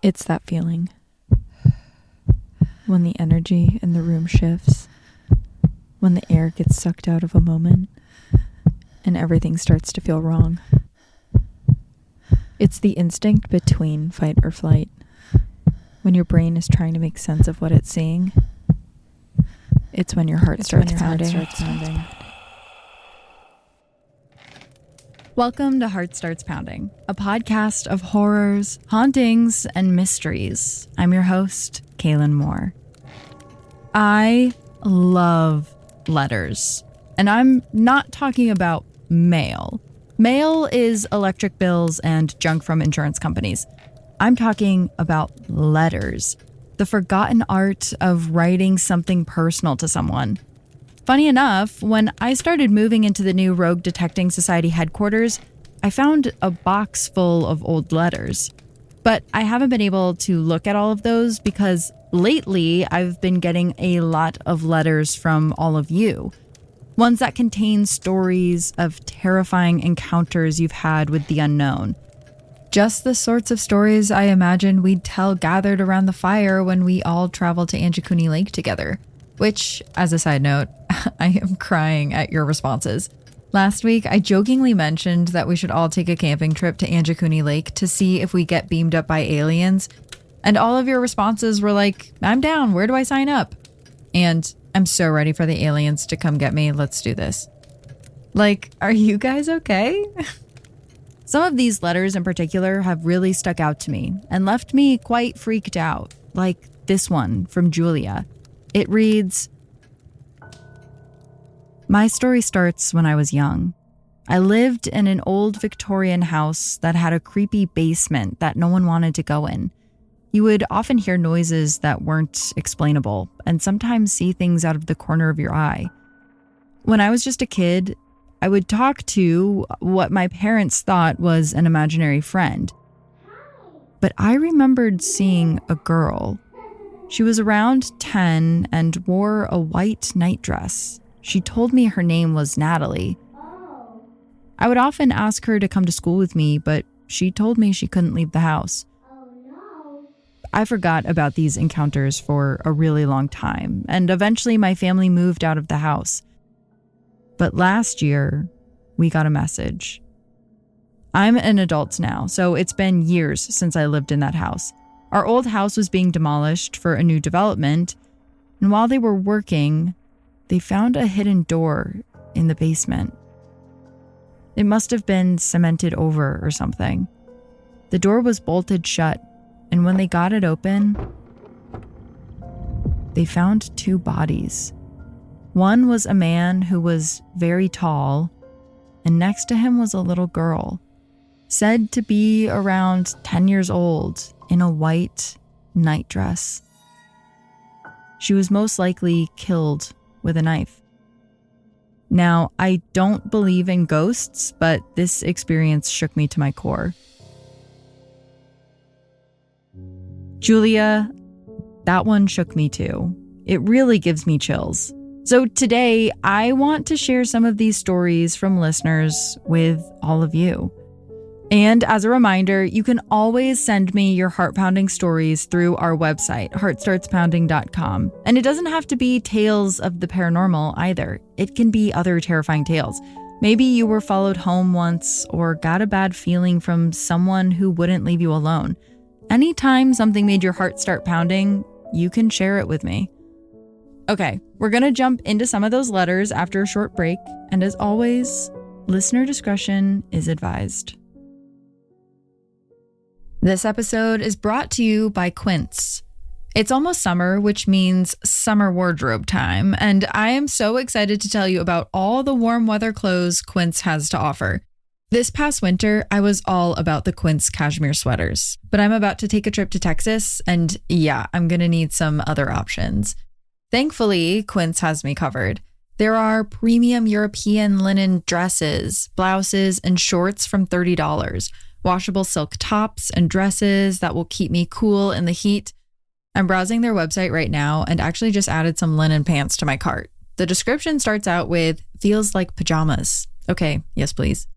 It's that feeling when the energy in the room shifts, when the air gets sucked out of a moment and everything starts to feel wrong. It's the instinct between fight or flight. When your brain is trying to make sense of what it's seeing, it's when your heart starts pounding. Welcome to Heart Starts Pounding, a podcast of horrors, hauntings, and mysteries. I'm your host, Kaylin Moore. I love letters, and I'm not talking about mail. Mail is electric bills and junk from insurance companies. I'm talking about letters, the forgotten art of writing something personal to someone. Funny enough, when I started moving into the new Rogue Detecting Society headquarters, I found a box full of old letters. But I haven't been able to look at all of those because lately I've been getting a lot of letters from all of you. Ones that contain stories of terrifying encounters you've had with the unknown. Just the sorts of stories I imagined we'd tell gathered around the fire when we all traveled to Uncanny Lake together. Which, as a side note, I am crying at your responses. Last week, I jokingly mentioned that we should all take a camping trip to Uncanny Lake to see if we get beamed up by aliens. And all of your responses were like, I'm down, where do I sign up? And I'm so ready for the aliens to come get me, let's do this. Like, are you guys okay? Some of these letters in particular have really stuck out to me and left me quite freaked out, like this one from Julia. It reads, "My story starts when I was young. I lived in an old Victorian house that had a creepy basement that no one wanted to go in. You would often hear noises that weren't explainable and sometimes see things out of the corner of your eye. When I was just a kid, I would talk to what my parents thought was an imaginary friend. But I remembered seeing a girl. She was around 10 and wore a white nightdress. She told me her name was Natalie. I would often ask her to come to school with me, but she told me she couldn't leave the house. I forgot about these encounters for a really long time, and eventually my family moved out of the house. But last year, we got a message. I'm an adult now, so it's been years since I lived in that house. Our old house was being demolished for a new development, and while they were working, they found a hidden door in the basement. It must have been cemented over or something. The door was bolted shut, and when they got it open, they found two bodies. One was a man who was very tall, and next to him was a little girl, said to be around 10 years old, in a white nightdress. She was most likely killed with a knife. Now, I don't believe in ghosts, but this experience shook me to my core. Julia, that one shook me too. It really gives me chills. So today, I want to share some of these stories from listeners with all of you. And as a reminder, you can always send me your heart-pounding stories through our website, heartstartspounding.com. And it doesn't have to be tales of the paranormal either. It can be other terrifying tales. Maybe you were followed home once or got a bad feeling from someone who wouldn't leave you alone. Anytime something made your heart start pounding, you can share it with me. Okay, we're going to jump into some of those letters after a short break. And as always, listener discretion is advised. This episode is brought to you by Quince. It's almost summer, which means summer wardrobe time, and I am so excited to tell you about all the warm weather clothes Quince has to offer. This past winter, I was all about the Quince cashmere sweaters, but I'm about to take a trip to Texas, and yeah, I'm going to need some other options. Thankfully, Quince has me covered. There are premium European linen dresses, blouses, and shorts from $30. Washable silk tops and dresses that will keep me cool in the heat. I'm browsing their website right now and actually just added some linen pants to my cart. The description starts out with, feels like pajamas. Okay, yes please.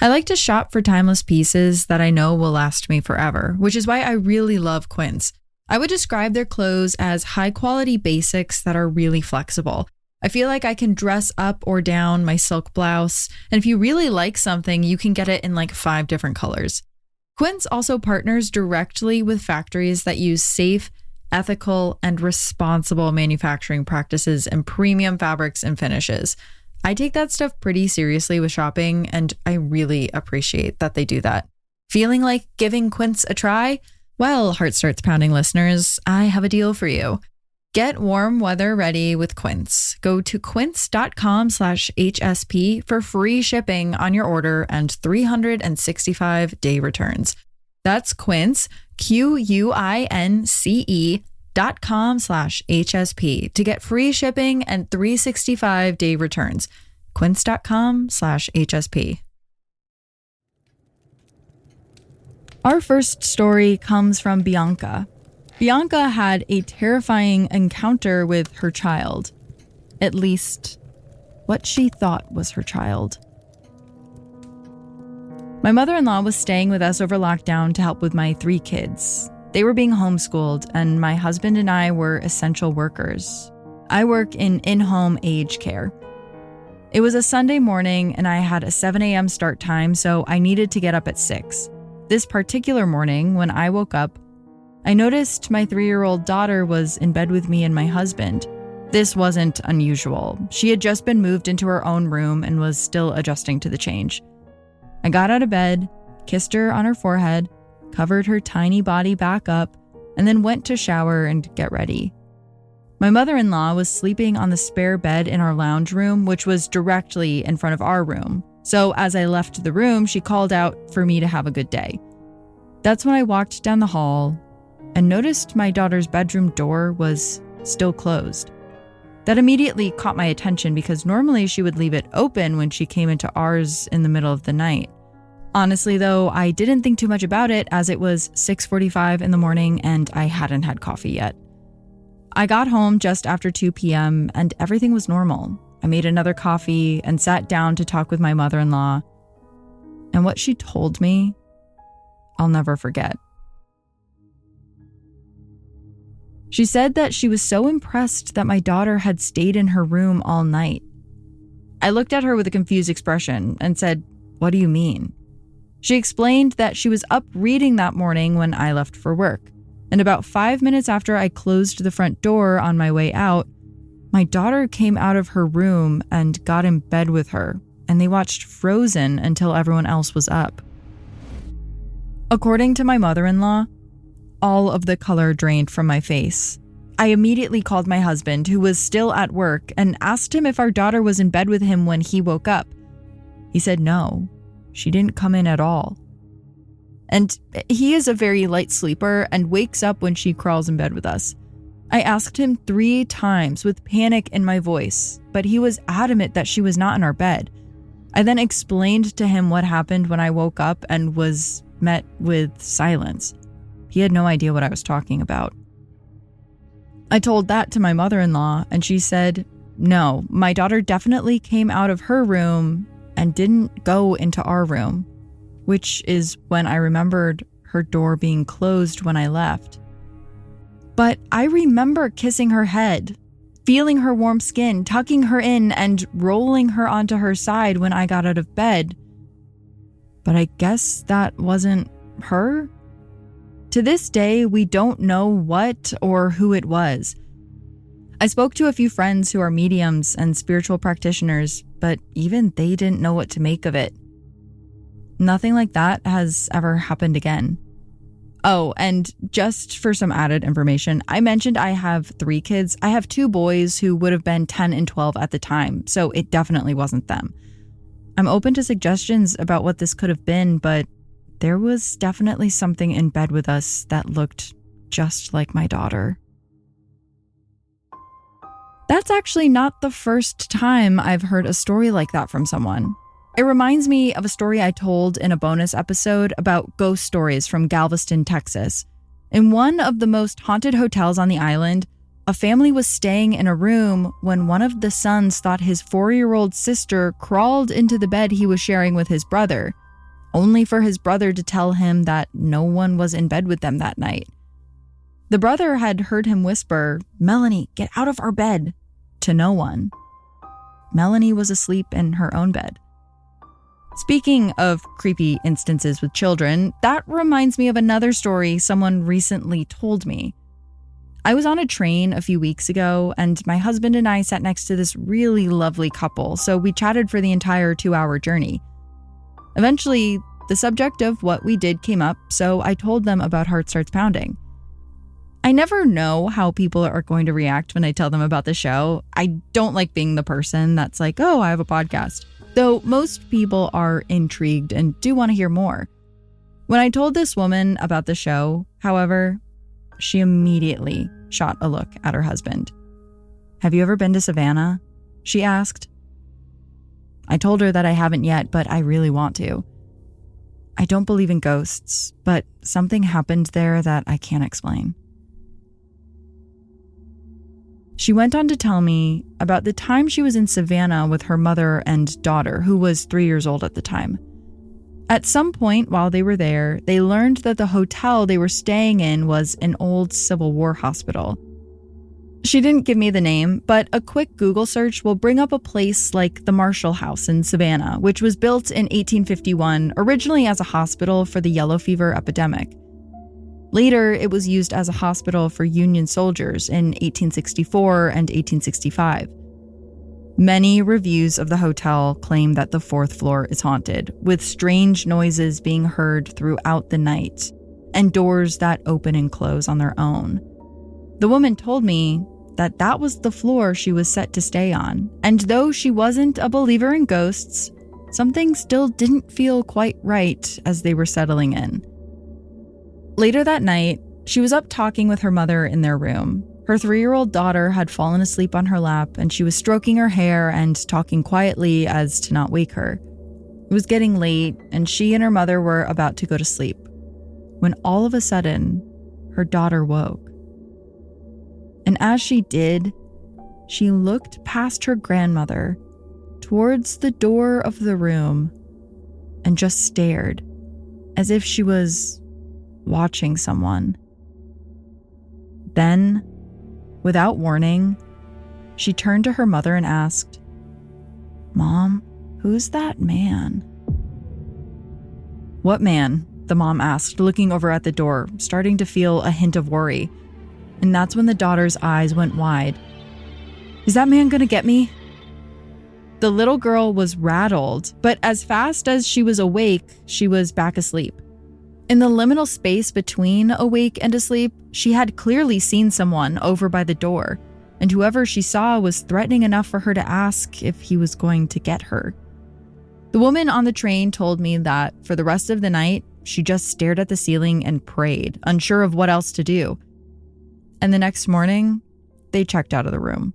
I like to shop for timeless pieces that I know will last me forever, which is why I really love Quince. I would describe their clothes as high-quality basics that are really flexible. I feel like I can dress up or down my silk blouse, and if you really like something, you can get it in like 5 different colors. Quince also partners directly with factories that use safe, ethical, and responsible manufacturing practices and premium fabrics and finishes. I take that stuff pretty seriously with shopping, and I really appreciate that they do that. Feeling like giving Quince a try? Well, Heart Starts Pounding listeners, I have a deal for you. Get warm weather ready with Quince. Go to quince.com/HSP for free shipping on your order and 365-day returns. That's Quince, QUINCE.com/HSP to get free shipping and 365-day returns. Quince.com/HSP. Our first story comes from Bianca. Bianca had a terrifying encounter with her child. At least, what she thought was her child. My mother-in-law was staying with us over lockdown to help with my 3 kids. They were being homeschooled, and my husband and I were essential workers. I work in in-home aged care. It was a Sunday morning, and I had a 7 a.m. start time, so I needed to get up at 6. This particular morning, when I woke up, I noticed my 3-year-old daughter was in bed with me and my husband. This wasn't unusual. She had just been moved into her own room and was still adjusting to the change. I got out of bed, kissed her on her forehead, covered her tiny body back up, and then went to shower and get ready. My mother-in-law was sleeping on the spare bed in our lounge room, which was directly in front of our room. So as I left the room, she called out for me to have a good day. That's when I walked down the hall and noticed my daughter's bedroom door was still closed. That immediately caught my attention because normally she would leave it open when she came into ours in the middle of the night. Honestly, though, I didn't think too much about it as it was 6:45 in the morning and I hadn't had coffee yet. I got home just after 2 p.m. and everything was normal. I made another coffee and sat down to talk with my mother-in-law. And what she told me, I'll never forget. She said that she was so impressed that my daughter had stayed in her room all night. I looked at her with a confused expression and said, "What do you mean?" She explained that she was up reading that morning when I left for work, and about 5 minutes after I closed the front door on my way out, my daughter came out of her room and got in bed with her, and they watched Frozen until everyone else was up. According to my mother-in-law, all of the color drained from my face. I immediately called my husband, who was still at work, and asked him if our daughter was in bed with him when he woke up. He said no, she didn't come in at all. And he is a very light sleeper and wakes up when she crawls in bed with us. I asked him 3 times with panic in my voice, but he was adamant that she was not in our bed. I then explained to him what happened when I woke up and was met with silence. He had no idea what I was talking about. I told that to my mother-in-law, and she said, no, my daughter definitely came out of her room and didn't go into our room, which is when I remembered her door being closed when I left. But I remember kissing her head, feeling her warm skin, tucking her in, and rolling her onto her side when I got out of bed. But I guess that wasn't her? To this day, we don't know what or who it was. I spoke to a few friends who are mediums and spiritual practitioners, but even they didn't know what to make of it. Nothing like that has ever happened again. Oh, and just for some added information, I mentioned I have 3 kids. I have 2 boys who would have been 10 and 12 at the time, so it definitely wasn't them. I'm open to suggestions about what this could have been, but there was definitely something in bed with us that looked just like my daughter. That's actually not the first time I've heard a story like that from someone. It reminds me of a story I told in a bonus episode about ghost stories from Galveston, Texas. In one of the most haunted hotels on the island, a family was staying in a room when one of the sons thought his 4-year-old sister crawled into the bed he was sharing with his brother. only for his brother to tell him that no one was in bed with them that night. The brother had heard him whisper, "Melanie, get out of our bed," to no one. Melanie was asleep in her own bed. Speaking of creepy instances with children, that reminds me of another story someone recently told me. I was on a train a few weeks ago, and my husband and I sat next to this really lovely couple, so we chatted for the entire 2-hour journey. Eventually, the subject of what we did came up, so I told them about Heart Starts Pounding. I never know how people are going to react when I tell them about the show. I don't like being the person that's like, "Oh, I have a podcast." Though most people are intrigued and do want to hear more. When I told this woman about the show, however, she immediately shot a look at her husband. "Have you ever been to Savannah?" she asked. I told her that I haven't yet, but I really want to. I don't believe in ghosts, but something happened there that I can't explain. She went on to tell me about the time she was in Savannah with her mother and daughter, who was 3 years old at the time. At some point while they were there, they learned that the hotel they were staying in was an old Civil War hospital. She didn't give me the name, but a quick Google search will bring up a place like the Marshall House in Savannah, which was built in 1851, originally as a hospital for the yellow fever epidemic. Later, it was used as a hospital for Union soldiers in 1864 and 1865. Many reviews of the hotel claim that the 4th floor is haunted, with strange noises being heard throughout the night, and doors that open and close on their own. The woman told me that that was the floor she was set to stay on, and though she wasn't a believer in ghosts, something still didn't feel quite right as they were settling in. Later that night, she was up talking with her mother in their room. Her 3-year-old daughter had fallen asleep on her lap, and she was stroking her hair and talking quietly as to not wake her. It was getting late, and she and her mother were about to go to sleep, when all of a sudden, her daughter woke. And as she did, she looked past her grandmother towards the door of the room and just stared, as if she was watching someone. Then, without warning, she turned to her mother and asked, "Mom, who's that man?" "What man?" the mom asked, looking over at the door, starting to feel a hint of worry. And that's when the daughter's eyes went wide. "Is that man gonna get me?" The little girl was rattled, but as fast as she was awake, she was back asleep. In the liminal space between awake and asleep, she had clearly seen someone over by the door, and whoever she saw was threatening enough for her to ask if he was going to get her. The woman on the train told me that for the rest of the night, she just stared at the ceiling and prayed, unsure of what else to do. And the next morning, they checked out of the room.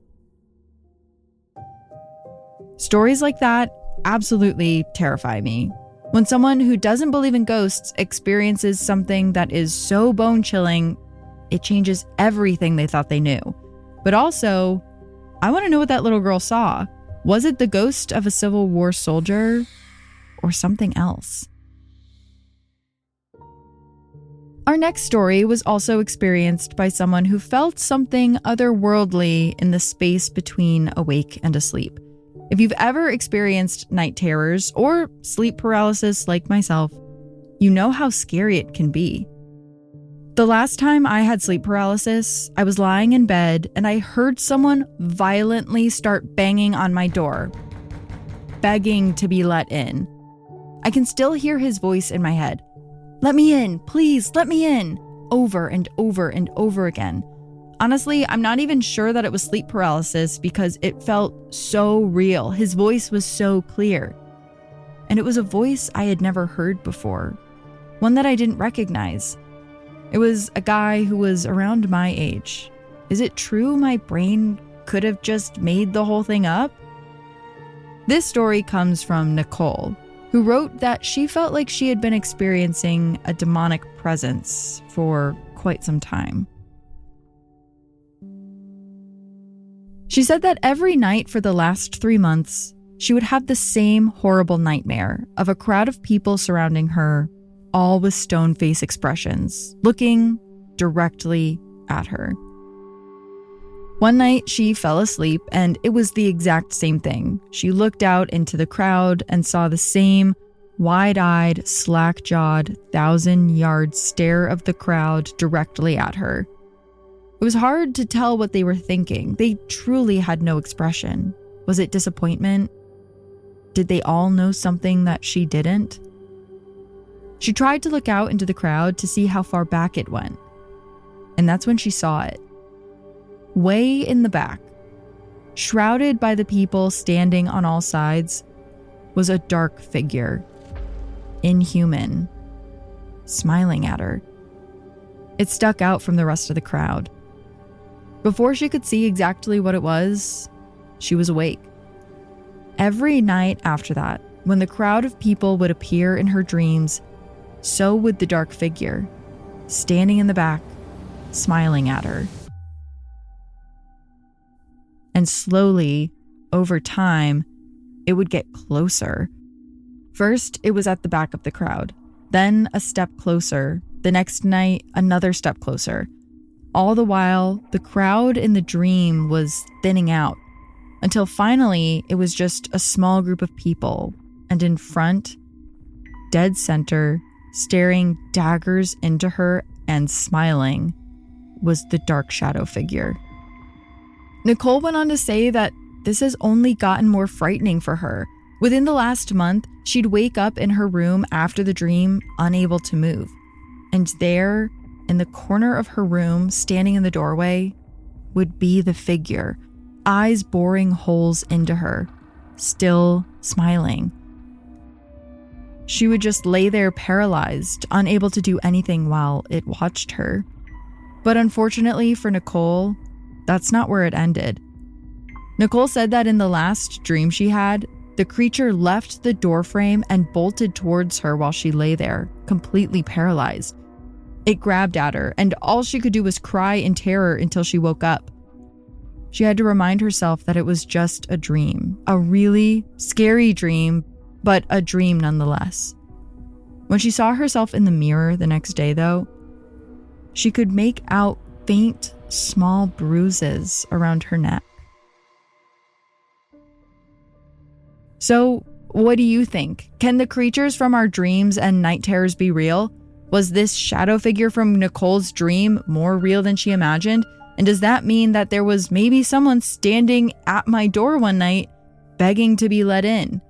Stories like that absolutely terrify me. When someone who doesn't believe in ghosts experiences something that is so bone-chilling, it changes everything they thought they knew. But also, I want to know what that little girl saw. Was it the ghost of a Civil War soldier or something else? Our next story was also experienced by someone who felt something otherworldly in the space between awake and asleep. If you've ever experienced night terrors or sleep paralysis like myself, you know how scary it can be. The last time I had sleep paralysis, I was lying in bed and I heard someone violently start banging on my door, begging to be let in. I can still hear his voice in my head. "Let me in, please, let me in," over and over and over again. Honestly, I'm not even sure that it was sleep paralysis because it felt so real. His voice was so clear. And it was a voice I had never heard before, one that I didn't recognize. It was a guy who was around my age. Is it true my brain could have just made the whole thing up? This story comes from Nicole, who wrote that she felt like she had been experiencing a demonic presence for quite some time. She said that every night for the last 3 months, she would have the same horrible nightmare of a crowd of people surrounding her, all with stone face expressions, looking directly at her. One night, she fell asleep, and it was the exact same thing. She looked out into the crowd and saw the same wide-eyed, slack-jawed, 1,000-yard stare of the crowd directly at her. It was hard to tell what they were thinking. They truly had no expression. Was it disappointment? Did they all know something that she didn't? She tried to look out into the crowd to see how far back it went. And that's when she saw it. Way in the back, shrouded by the people standing on all sides, was a dark figure. Inhuman, smiling at her. It stuck out from the rest of the crowd. Before she could see exactly what it was, she was awake. Every night after that, when the crowd of people would appear in her dreams, so would the dark figure, standing in the back, smiling at her. And slowly, over time, it would get closer. First, it was at the back of the crowd, then a step closer. The next night, another step closer. All the while, the crowd in the dream was thinning out, until finally it was just a small group of people, and in front, dead center, staring daggers into her and smiling, was the dark shadow figure. Nicole went on to say that this has only gotten more frightening for her. Within the last month, she'd wake up in her room after the dream, unable to move. And there, in the corner of her room, standing in the doorway, would be the figure, eyes boring holes into her, still smiling. She would just lay there paralyzed, unable to do anything while it watched her. But unfortunately for Nicole, that's not where it ended. Nicole said that in the last dream she had, the creature left the doorframe and bolted towards her while she lay there, completely paralyzed. It grabbed at her, and all she could do was cry in terror until she woke up. She had to remind herself that it was just a dream, a really scary dream, but a dream nonetheless. When she saw herself in the mirror the next day, though, she could make out faint, small bruises around her neck. So, what do you think? Can the creatures from our dreams and night terrors be real? Was this shadow figure from Nicole's dream more real than she imagined? And does that mean that there was maybe someone standing at my door one night, begging to be let in?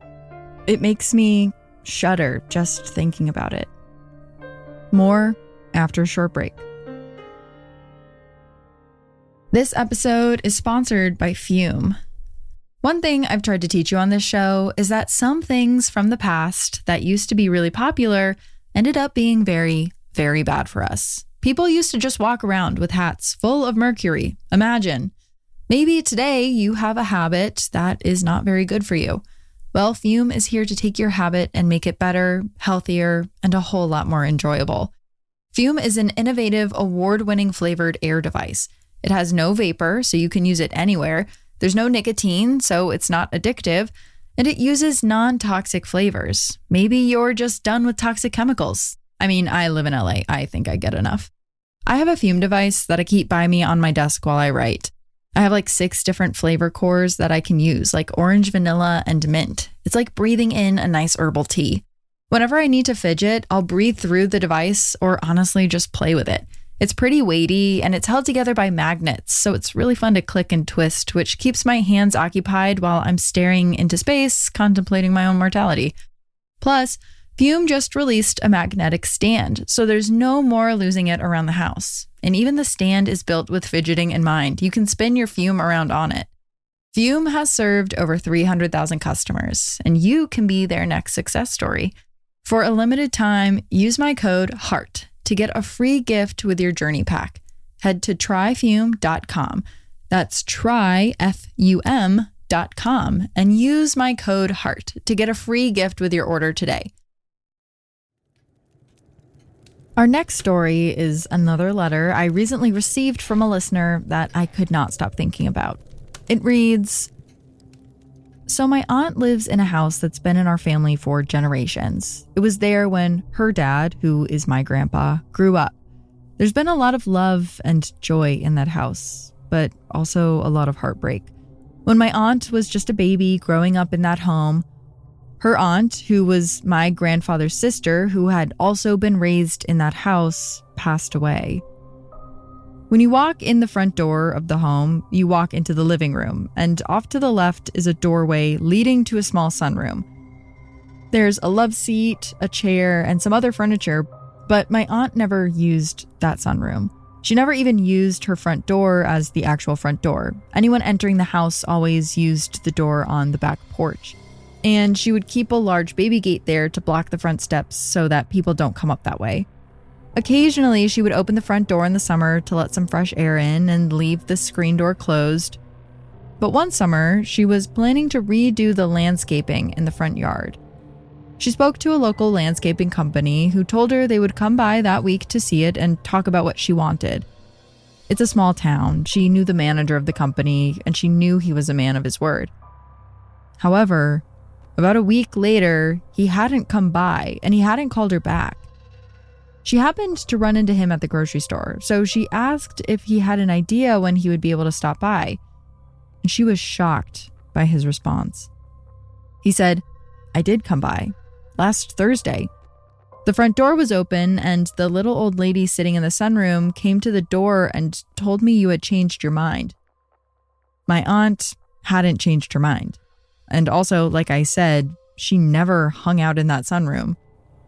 It makes me shudder just thinking about it. More after a short break. This episode is sponsored by Fume. One thing I've tried to teach you on this show is that some things from the past that used to be really popular ended up being very, very bad for us. People used to just walk around with hats full of mercury. Imagine. Maybe today you have a habit that is not very good for you. Well, Fume is here to take your habit and make it better, healthier, and a whole lot more enjoyable. Fume is an innovative, award-winning flavored air device. It has no vapor, so you can use it anywhere. There's no nicotine, so it's not addictive, and it uses non-toxic flavors. Maybe you're just done with toxic chemicals. I mean, I live in LA. I think I get enough. I have a Fume device that I keep by me on my desk while I write. I have like 6 different flavor cores that I can use, like orange, vanilla, and mint. It's like breathing in a nice herbal tea. Whenever I need to fidget, I'll breathe through the device or honestly just play with it. It's pretty weighty and it's held together by magnets, so it's really fun to click and twist, which keeps my hands occupied while I'm staring into space, contemplating my own mortality. Plus, Fume just released a magnetic stand, so there's no more losing it around the house. And even the stand is built with fidgeting in mind. You can spin your Fume around on it. Fume has served over 300,000 customers, and you can be their next success story. For a limited time, use my code HEART to get a free gift with your journey pack. Head to tryfume.com. That's tryfum.com and use my code HEART to get a free gift with your order today. Our next story is another letter I recently received from a listener that I could not stop thinking about. It reads, So my aunt lives in a house that's been in our family for generations. It was there when her dad, who is my grandpa, grew up. There's been a lot of love and joy in that house, but also a lot of heartbreak. When my aunt was just a baby growing up in that home, her aunt, who was my grandfather's sister, who had also been raised in that house, passed away. When you walk in the front door of the home, you walk into the living room, and off to the left is a doorway leading to a small sunroom. There's a love seat, a chair, and some other furniture, but my aunt never used that sunroom. She never even used her front door as the actual front door. Anyone entering the house always used the door on the back porch. And she would keep a large baby gate there to block the front steps so that people don't come up that way. Occasionally, she would open the front door in the summer to let some fresh air in and leave the screen door closed. But one summer, she was planning to redo the landscaping in the front yard. She spoke to a local landscaping company who told her they would come by that week to see it and talk about what she wanted. It's a small town. She knew the manager of the company, and she knew he was a man of his word. However, about a week later, he hadn't come by, and he hadn't called her back. She happened to run into him at the grocery store, so she asked if he had an idea when he would be able to stop by, and she was shocked by his response. He said, "I did come by, last Thursday. The front door was open, and the little old lady sitting in the sunroom came to the door and told me you had changed your mind." My aunt hadn't changed her mind. And also, like I said, she never hung out in that sunroom.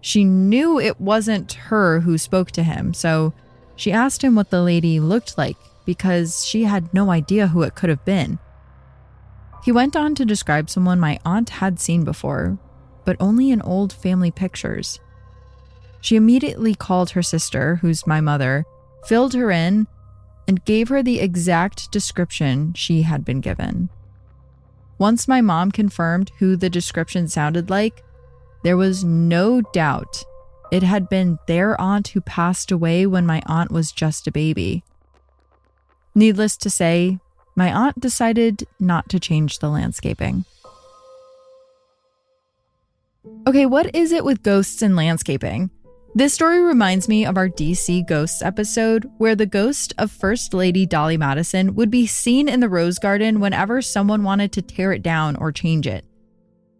She knew it wasn't her who spoke to him, so she asked him what the lady looked like because she had no idea who it could have been. He went on to describe someone my aunt had seen before, but only in old family pictures. She immediately called her sister, who's my mother, filled her in, and gave her the exact description she had been given. Once my mom confirmed who the description sounded like, there was no doubt it had been their aunt who passed away when my aunt was just a baby. Needless to say, my aunt decided not to change the landscaping. Okay, what is it with ghosts and landscaping? This story reminds me of our DC Ghosts episode, where the ghost of First Lady Dolly Madison would be seen in the Rose Garden whenever someone wanted to tear it down or change it.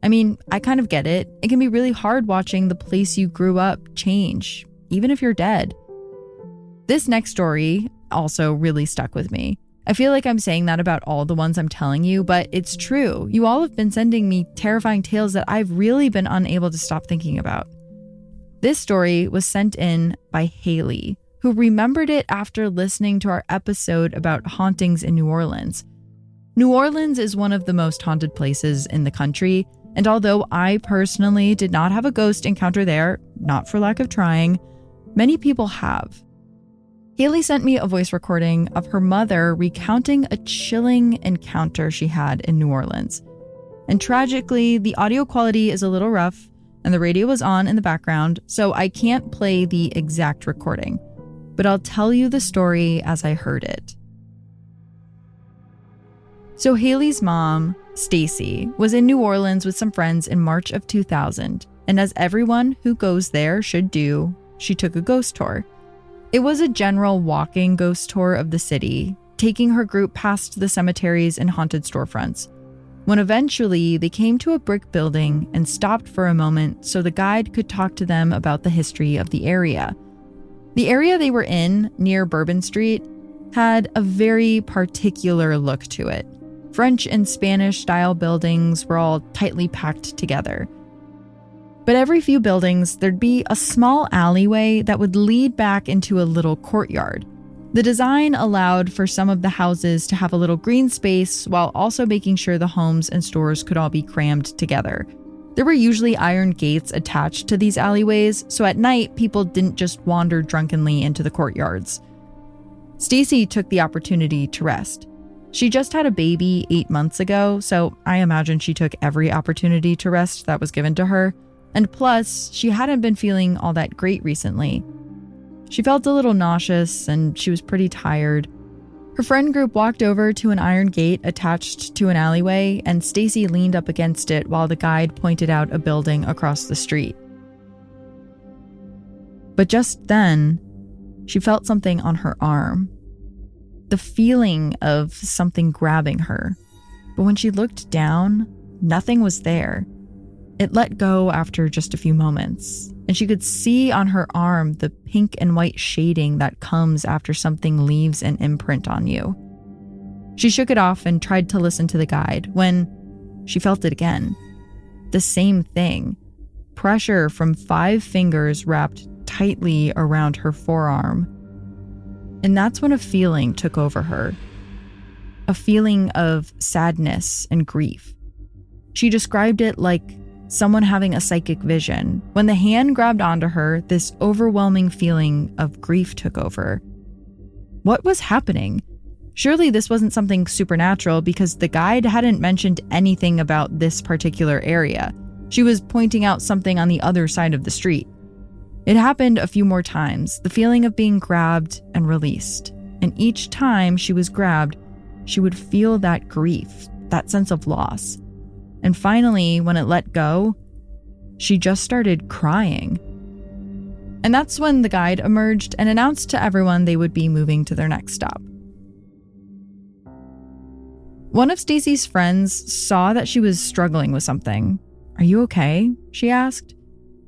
I mean, I kind of get it. It can be really hard watching the place you grew up change, even if you're dead. This next story also really stuck with me. I feel like I'm saying that about all the ones I'm telling you, but it's true. You all have been sending me terrifying tales that I've really been unable to stop thinking about. This story was sent in by Haley, who remembered it after listening to our episode about hauntings in New Orleans. New Orleans is one of the most haunted places in the country, and although I personally did not have a ghost encounter there, not for lack of trying, many people have. Haley sent me a voice recording of her mother recounting a chilling encounter she had in New Orleans. And tragically, the audio quality is a little rough, and the radio was on in the background, so I can't play the exact recording, but I'll tell you the story as I heard it. So Haley's mom, Stacy, was in New Orleans with some friends in March of 2000, and as everyone who goes there should do, she took a ghost tour. It was a general walking ghost tour of the city, taking her group past the cemeteries and haunted storefronts, when eventually they came to a brick building and stopped for a moment so the guide could talk to them about the history of the area. The area they were in, near Bourbon Street, had a very particular look to it. French and Spanish style buildings were all tightly packed together. But every few buildings, there'd be a small alleyway that would lead back into a little courtyard. The design allowed for some of the houses to have a little green space while also making sure the homes and stores could all be crammed together. There were usually iron gates attached to these alleyways, so at night people didn't just wander drunkenly into the courtyards. Stacy took the opportunity to rest. She just had a baby 8 months ago, so I imagine she took every opportunity to rest that was given to her. And plus, she hadn't been feeling all that great recently. She felt a little nauseous and she was pretty tired. Her friend group walked over to an iron gate attached to an alleyway, and Stacy leaned up against it while the guide pointed out a building across the street. But just then, she felt something on her arm. The feeling of something grabbing her. But when she looked down, nothing was there. It let go after just a few moments, and she could see on her arm the pink and white shading that comes after something leaves an imprint on you. She shook it off and tried to listen to the guide when she felt it again. The same thing. Pressure from 5 fingers wrapped tightly around her forearm. And that's when a feeling took over her. A feeling of sadness and grief. She described it like someone having a psychic vision. When the hand grabbed onto her, this overwhelming feeling of grief took over. What was happening? Surely this wasn't something supernatural because the guide hadn't mentioned anything about this particular area. She was pointing out something on the other side of the street. It happened a few more times, the feeling of being grabbed and released. And each time she was grabbed, she would feel that grief, that sense of loss. And finally, when it let go, she just started crying. And that's when the guide emerged and announced to everyone they would be moving to their next stop. One of Stacy's friends saw that she was struggling with something. "Are you okay?" she asked.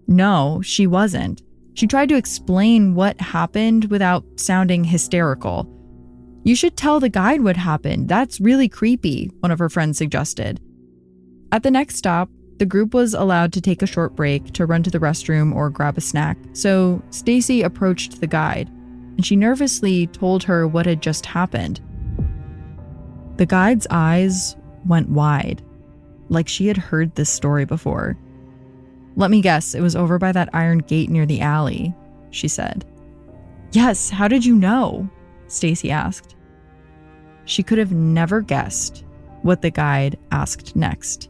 No, she wasn't. She tried to explain what happened without sounding hysterical. "You should tell the guide what happened. That's really creepy," one of her friends suggested. At the next stop, the group was allowed to take a short break to run to the restroom or grab a snack, so Stacy approached the guide, and she nervously told her what had just happened. The guide's eyes went wide, like she had heard this story before. "Let me guess, it was over by that iron gate near the alley," she said. "Yes, how did you know?" Stacy asked. She could have never guessed what the guide asked next.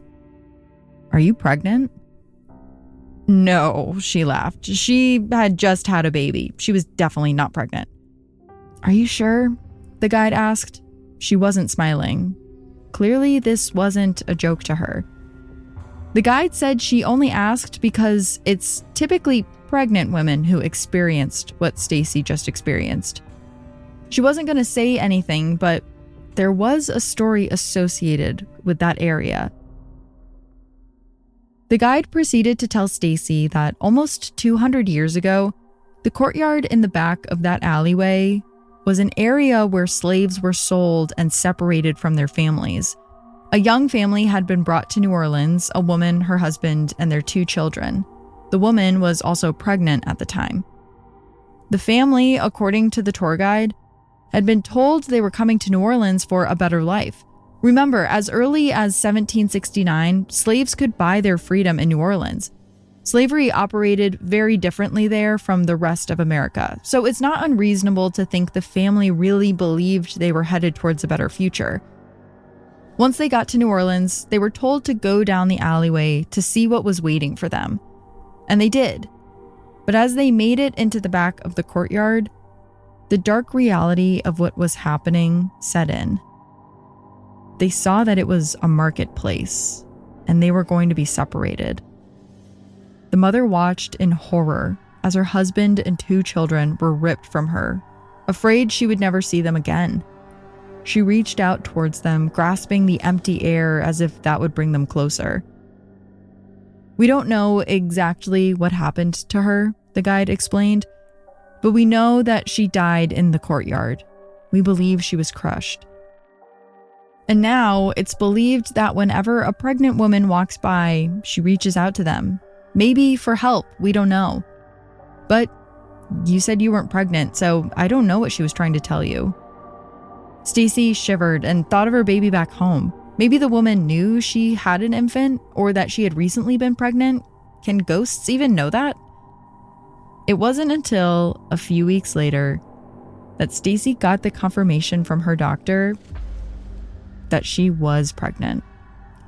"Are you pregnant?" "No," she laughed. "She had just had a baby. She was definitely not pregnant." "Are you sure?" the guide asked. She wasn't smiling. Clearly, this wasn't a joke to her. The guide said she only asked because it's typically pregnant women who experienced what Stacy just experienced. She wasn't going to say anything, but there was a story associated with that area. The guide proceeded to tell Stacy that almost 200 years ago, the courtyard in the back of that alleyway was an area where slaves were sold and separated from their families. A young family had been brought to New Orleans, a woman, her husband, and their 2 children. The woman was also pregnant at the time. The family, according to the tour guide, had been told they were coming to New Orleans for a better life. Remember, as early as 1769, slaves could buy their freedom in New Orleans. Slavery operated very differently there from the rest of America, so it's not unreasonable to think the family really believed they were headed towards a better future. Once they got to New Orleans, they were told to go down the alleyway to see what was waiting for them. And they did. But as they made it into the back of the courtyard, the dark reality of what was happening set in. They saw that it was a marketplace, and they were going to be separated. The mother watched in horror as her husband and 2 children were ripped from her, afraid she would never see them again. She reached out towards them, grasping the empty air as if that would bring them closer. "We don't know exactly what happened to her," the guide explained, "but we know that she died in the courtyard. We believe she was crushed." And now it's believed that whenever a pregnant woman walks by, she reaches out to them. Maybe for help, we don't know. But you said you weren't pregnant, so I don't know what she was trying to tell you. Stacy shivered and thought of her baby back home. Maybe the woman knew she had an infant or that she had recently been pregnant. Can ghosts even know that? It wasn't until a few weeks later that Stacy got the confirmation from her doctor that she was pregnant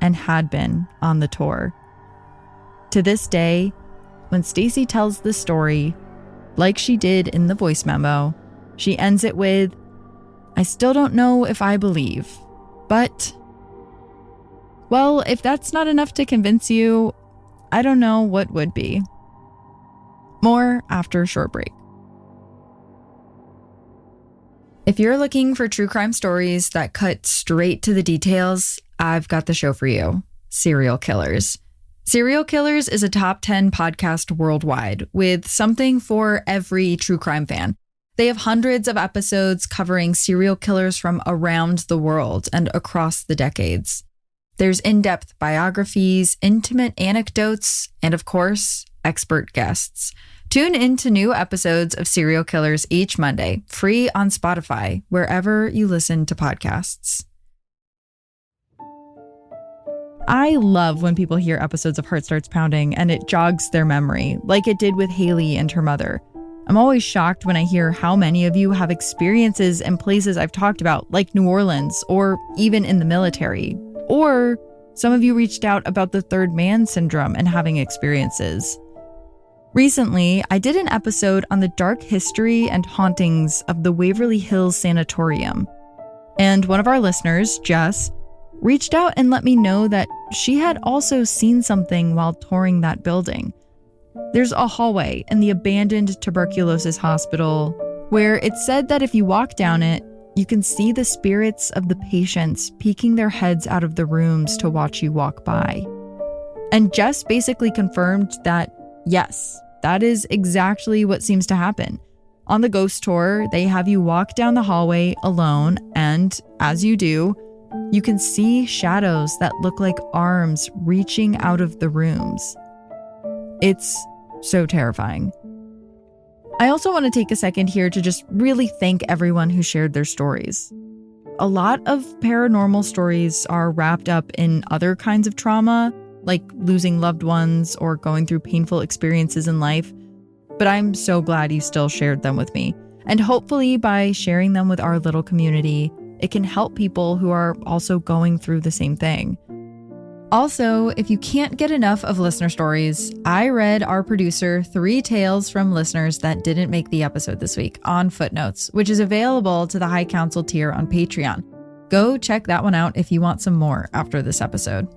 and had been on the tour. To this day, when Stacy tells this story, like she did in the voice memo, she ends it with, I still don't know if I believe. But, well, if that's not enough to convince you, I don't know what would be. More after a short break. If you're looking for true crime stories that cut straight to the details, I've got the show for you. Serial Killers. Serial Killers is a top 10 podcast worldwide with something for every true crime fan. They have hundreds of episodes covering serial killers from around the world and across the decades. There's in-depth biographies, intimate anecdotes, and of course, expert guests. Tune into new episodes of Serial Killers each Monday, free on Spotify, wherever you listen to podcasts. I love when people hear episodes of Heart Starts Pounding and it jogs their memory, like it did with Haley and her mother. I'm always shocked when I hear how many of you have experiences in places I've talked about, like New Orleans, or even in the military. Or some of you reached out about the third man syndrome and having experiences. Recently, I did an episode on the dark history and hauntings of the Waverly Hills Sanatorium. And one of our listeners, Jess, reached out and let me know that she had also seen something while touring that building. There's a hallway in the abandoned tuberculosis hospital where it's said that if you walk down it, you can see the spirits of the patients peeking their heads out of the rooms to watch you walk by. And Jess basically confirmed that, yes, that is exactly what seems to happen. On the ghost tour, they have you walk down the hallway alone, and as you do, you can see shadows that look like arms reaching out of the rooms. It's so terrifying. I also want to take a second here to just really thank everyone who shared their stories. A lot of paranormal stories are wrapped up in other kinds of trauma, like losing loved ones or going through painful experiences in life, but I'm so glad you still shared them with me. And hopefully by sharing them with our little community, it can help people who are also going through the same thing. Also, if you can't get enough of listener stories, I read our producer 3 tales from listeners that didn't make the episode this week on Footnotes, which is available to the High Council tier on Patreon. Go check that one out if you want some more after this episode.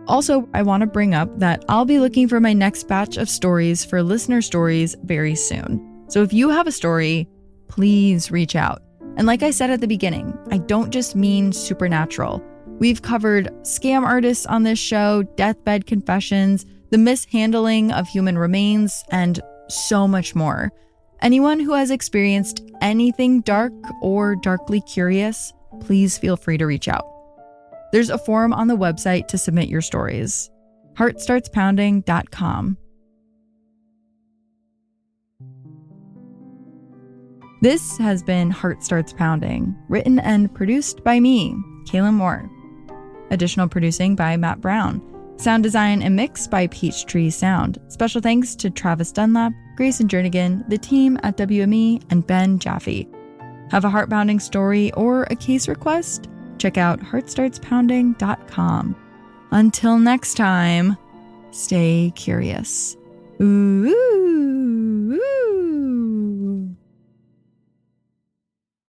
Also, I want to bring up that I'll be looking for my next batch of stories for listener stories very soon. So if you have a story, please reach out. And like I said at the beginning, I don't just mean supernatural. We've covered scam artists on this show, deathbed confessions, the mishandling of human remains, and so much more. Anyone who has experienced anything dark or darkly curious, please feel free to reach out. There's a form on the website to submit your stories. heartstartspounding.com. This has been Heart Starts Pounding, written and produced by me, Kaylin Moore. Additional producing by Matt Brown. Sound design and mix by Peachtree Sound. Special thanks to Travis Dunlap, Grayson Jernigan, the team at WME, and Ben Jaffe. Have a heart-pounding story or a case request? Check out heartstartspounding.com. Until next time, stay curious. Ooh.